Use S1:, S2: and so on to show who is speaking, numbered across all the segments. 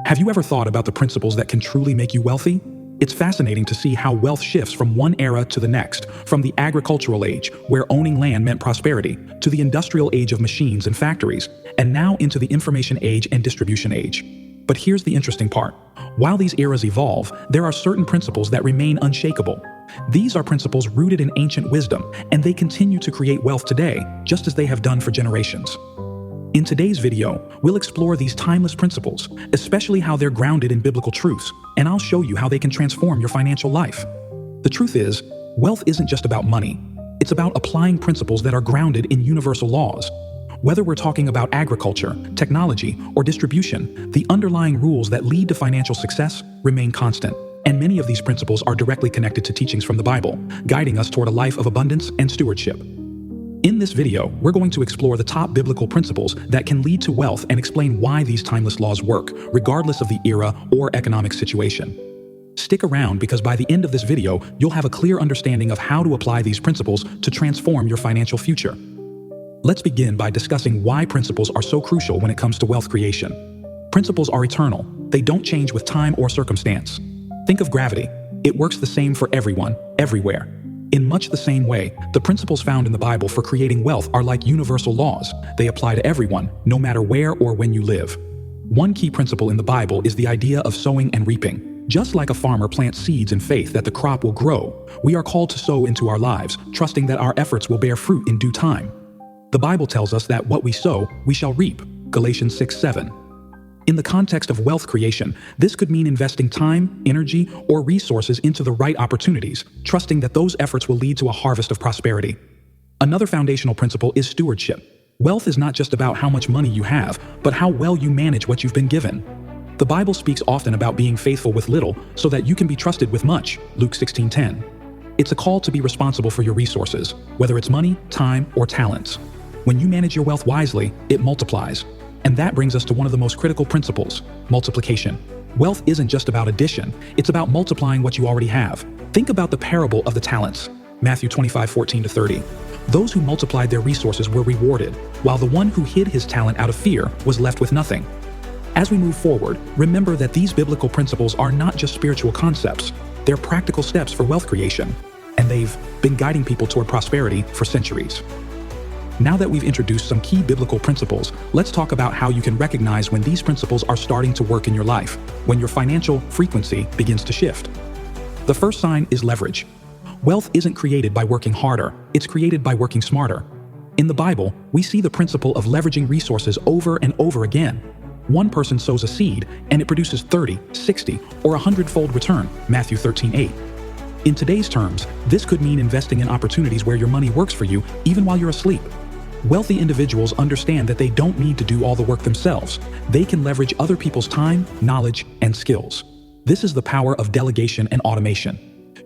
S1: Have you ever thought about the principles that can truly make you wealthy? It's fascinating to see how wealth shifts from one era to the next, from the agricultural age, where owning land meant prosperity, to the industrial age of machines and factories, and now into the information age and distribution age. But here's the interesting part. While these eras evolve, there are certain principles that remain unshakable. These are principles rooted in ancient wisdom, and they continue to create wealth today, just as they have done for generations. In today's video, we'll explore these timeless principles, especially how they're grounded in biblical truths, and I'll show you how they can transform your financial life. The truth is, wealth isn't just about money. It's about applying principles that are grounded in universal laws. Whether we're talking about agriculture, technology, or distribution, the underlying rules that lead to financial success remain constant. And many of these principles are directly connected to teachings from the Bible, guiding us toward a life of abundance and stewardship. In this video, we're going to explore the top biblical principles that can lead to wealth and explain why these timeless laws work, regardless of the era or economic situation. Stick around because by the end of this video, you'll have a clear understanding of how to apply these principles to transform your financial future. Let's begin by discussing why principles are so crucial when it comes to wealth creation. Principles are eternal. They don't change with time or circumstance. Think of gravity. It works the same for everyone, everywhere. In much the same way, the principles found in the Bible for creating wealth are like universal laws. They apply to everyone, no matter where or when you live. One key principle in the Bible is the idea of sowing and reaping. Just like a farmer plants seeds in faith that the crop will grow, we are called to sow into our lives, trusting that our efforts will bear fruit in due time. The Bible tells us that what we sow, we shall reap. Galatians 6:7. In the context of wealth creation, this could mean investing time, energy, or resources into the right opportunities, trusting that those efforts will lead to a harvest of prosperity. Another foundational principle is stewardship. Wealth is not just about how much money you have, but how well you manage what you've been given. The Bible speaks often about being faithful with little so that you can be trusted with much, Luke 16:10. It's a call to be responsible for your resources, whether it's money, time, or talents. When you manage your wealth wisely, it multiplies. And that brings us to one of the most critical principles, multiplication. Wealth isn't just about addition, it's about multiplying what you already have. Think about the parable of the talents, Matthew 25:14-30. Those who multiplied their resources were rewarded, while the one who hid his talent out of fear was left with nothing. As we move forward, remember that these biblical principles are not just spiritual concepts, they're practical steps for wealth creation, and they've been guiding people toward prosperity for centuries. Now that we've introduced some key biblical principles, let's talk about how you can recognize when these principles are starting to work in your life, when your financial frequency begins to shift. The first sign is leverage. Wealth isn't created by working harder, it's created by working smarter. In the Bible, we see the principle of leveraging resources over and over again. One person sows a seed, and it produces 30, 60, or 100-fold return, Matthew 13:8. In today's terms, this could mean investing in opportunities where your money works for you even while you're asleep. Wealthy individuals understand that they don't need to do all the work themselves. They can leverage other people's time, knowledge, and skills. This is the power of delegation and automation.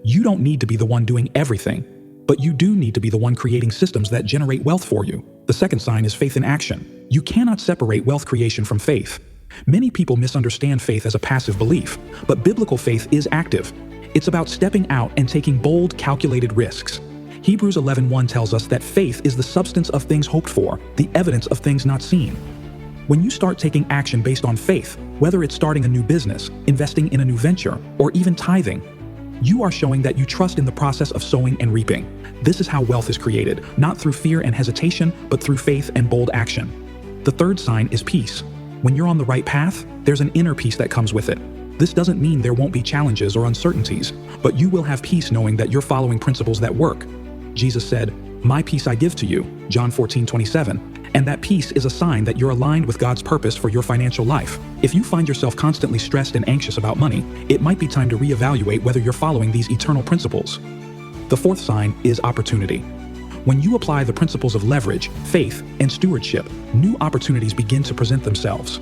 S1: You don't need to be the one doing everything, but you do need to be the one creating systems that generate wealth for you. The second sign is faith in action. You cannot separate wealth creation from faith. Many people misunderstand faith as a passive belief, but biblical faith is active. It's about stepping out and taking bold, calculated risks. Hebrews 11:1 tells us that faith is the substance of things hoped for, the evidence of things not seen. When you start taking action based on faith, whether it's starting a new business, investing in a new venture, or even tithing, you are showing that you trust in the process of sowing and reaping. This is how wealth is created, not through fear and hesitation, but through faith and bold action. The third sign is peace. When you're on the right path, there's an inner peace that comes with it. This doesn't mean there won't be challenges or uncertainties, but you will have peace knowing that you're following principles that work. Jesus said, "My peace I give to you," John 14:27, and that peace is a sign that you're aligned with God's purpose for your financial life. If you find yourself constantly stressed and anxious about money, it might be time to reevaluate whether you're following these eternal principles. The fourth sign is opportunity. When you apply the principles of leverage, faith, and stewardship, new opportunities begin to present themselves.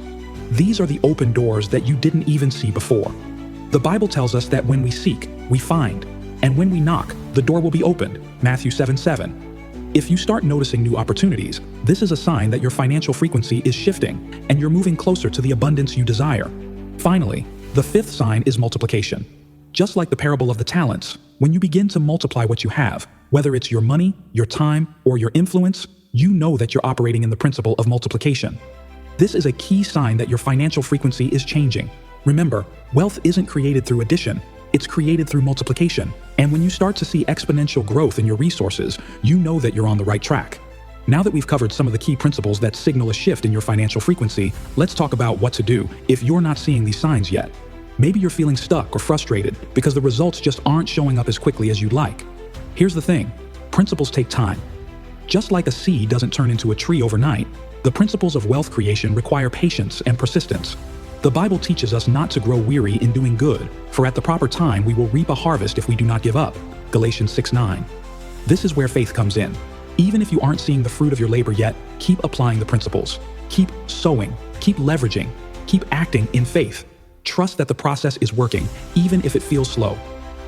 S1: These are the open doors that you didn't even see before. The Bible tells us that when we seek, we find, and when we knock, the door will be opened, Matthew 7:7. If you start noticing new opportunities, this is a sign that your financial frequency is shifting and you're moving closer to the abundance you desire. Finally, the fifth sign is multiplication. Just like the parable of the talents, when you begin to multiply what you have, whether it's your money, your time, or your influence, you know that you're operating in the principle of multiplication. This is a key sign that your financial frequency is changing. Remember, wealth isn't created through addition, it's created through multiplication. And when you start to see exponential growth in your resources, you know that you're on the right track. Now that we've covered some of the key principles that signal a shift in your financial frequency, let's talk about what to do if you're not seeing these signs yet. Maybe you're feeling stuck or frustrated because the results just aren't showing up as quickly as you'd like. Here's the thing, principles take time. Just like a seed doesn't turn into a tree overnight, the principles of wealth creation require patience and persistence. The Bible teaches us not to grow weary in doing good, for at the proper time we will reap a harvest if we do not give up. Galatians 6:9. This is where faith comes in. Even if you aren't seeing the fruit of your labor yet, keep applying the principles. Keep sowing, keep leveraging, keep acting in faith. Trust that the process is working, even if it feels slow.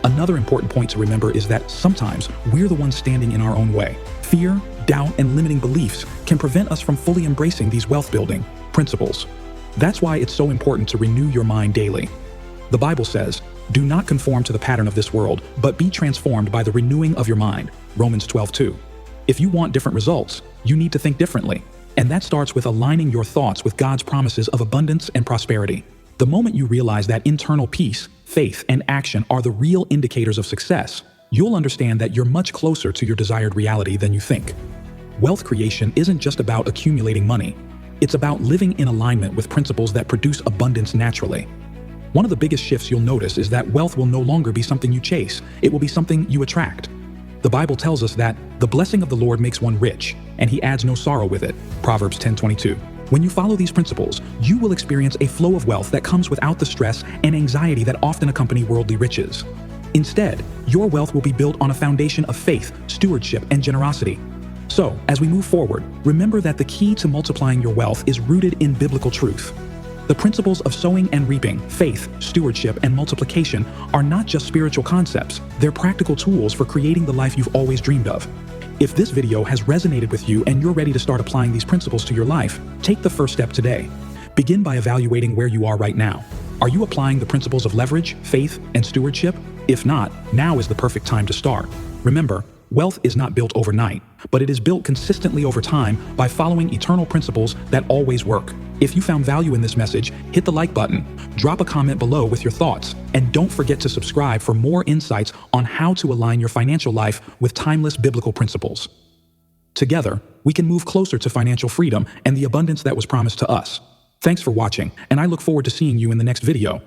S1: Another important point to remember is that sometimes we're the ones standing in our own way. Fear, doubt, and limiting beliefs can prevent us from fully embracing these wealth-building principles. That's why it's so important to renew your mind daily. The Bible says, "Do not conform to the pattern of this world, but be transformed by the renewing of your mind." Romans 12:2. If you want different results, you need to think differently. And that starts with aligning your thoughts with God's promises of abundance and prosperity. The moment you realize that internal peace, faith, and action are the real indicators of success, you'll understand that you're much closer to your desired reality than you think. Wealth creation isn't just about accumulating money. It's about living in alignment with principles that produce abundance naturally. One of the biggest shifts you'll notice is that wealth will no longer be something you chase. It will be something you attract. The Bible tells us that the blessing of the Lord makes one rich, and he adds no sorrow with it. Proverbs 10:22. When you follow these principles, you will experience a flow of wealth that comes without the stress and anxiety that often accompany worldly riches. Instead, your wealth will be built on a foundation of faith, stewardship, and generosity. So, as we move forward, remember that the key to multiplying your wealth is rooted in biblical truth. The principles of sowing and reaping, faith, stewardship, and multiplication are not just spiritual concepts, they're practical tools for creating the life you've always dreamed of. If this video has resonated with you and you're ready to start applying these principles to your life, take the first step today. Begin by evaluating where you are right now. Are you applying the principles of leverage, faith, and stewardship? If not, now is the perfect time to start. Remember, wealth is not built overnight, but it is built consistently over time by following eternal principles that always work. If you found value in this message, hit the like button, drop a comment below with your thoughts, and don't forget to subscribe for more insights on how to align your financial life with timeless biblical principles. Together, we can move closer to financial freedom and the abundance that was promised to us. Thanks for watching, and I look forward to seeing you in the next video.